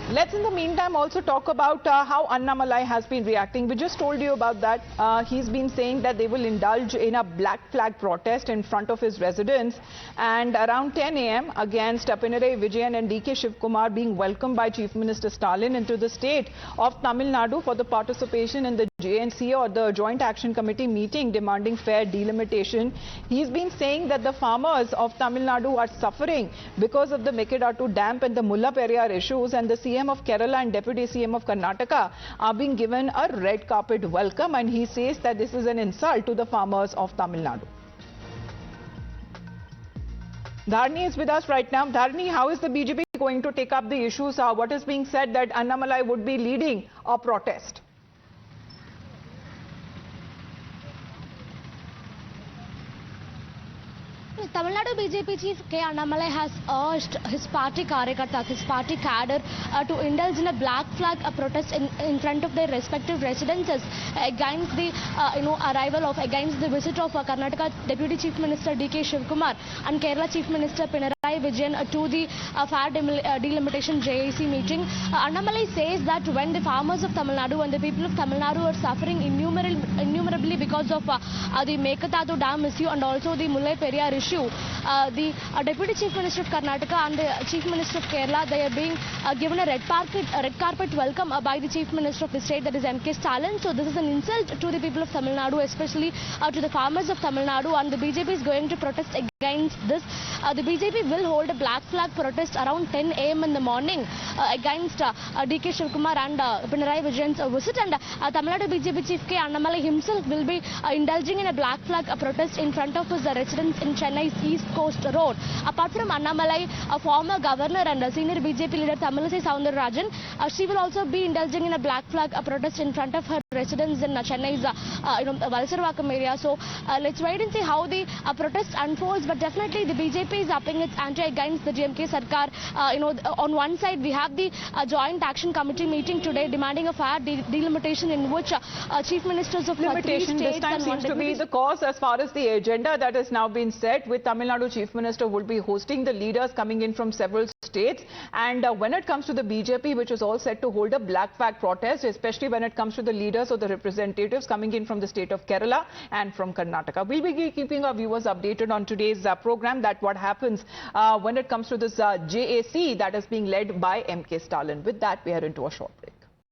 Let's in the meantime also talk about how Annamalai has been reacting. We just told you about that. He's been saying that they will indulge in a black flag protest in front of his residence, and around 10 a.m. against Pinarayi Vijayan and D.K. Shivkumar being welcomed by Chief Minister Stalin into the state of Tamil Nadu for the participation in the JNC or the Joint Action Committee meeting demanding fair delimitation. He's been saying that the farmers of Tamil Nadu are suffering because of the Mekedatu Dam and the Mullaperiyar issues, and the CM of Kerala and Deputy CM of Karnataka are being given a red carpet welcome, and he says that this is an insult to the farmers of Tamil Nadu. Dharani is with us right now. Dharani, how is the BJP going to take up the issues? What is being said that Annamalai would be leading a protest? Tamil Nadu BJP chief K. Annamalai has urged his party Karyakarta, his party cadre to indulge in a black flag protest in front of their respective residences against the against the visit of Karnataka Deputy Chief Minister D.K. Shivkumar and Kerala Chief Minister Pinarayi Vijayan to the fair delimitation JAC meeting. Annamalai says that when the farmers of Tamil Nadu and the people of Tamil Nadu are suffering innumerably because of the Mekadatu Dam issue and also the Mullaperiyar issue, the Deputy Chief Minister of Karnataka and the Chief Minister of Kerala, they are being given a red carpet welcome by the Chief Minister of the state, that is M.K. Stalin. So this is an insult to the people of Tamil Nadu, especially to the farmers of Tamil Nadu, and the BJP is going to protest against this. The BJP will hold a black flag protest around 10 a.m. in the morning against D.K. Shivkumar and Pinarayi Vijayan's visit, and Tamil Nadu BJP Chief K. Annamalai himself will be indulging in a black flag protest in front of his residence in Chennai's East Coast Road. Apart from Annamalai, a former governor and a senior BJP leader Tamilisai Soundararajan, she will also be indulging in a black flag protest in front of her residence in Chennai's Valsarvakam area. So let's wait and see how the protest unfolds. But definitely the BJP is upping its ante against the DMK Sarkar. On one side we have the Joint Action Committee meeting today demanding a fair delimitation, in which chief ministers of three states this time seems to be the cause as far as the agenda that has now been set, with Tamil Nadu Chief Minister would be hosting the leaders coming in from several states. And when it comes to the BJP, which is all set to hold a black flag protest, especially when it comes to the leaders or the representatives coming in from the state of Kerala and from Karnataka. We'll be keeping our viewers updated on today's program, that what happens when it comes to this JAC that is being led by M.K. Stalin. With that, we are into a short break.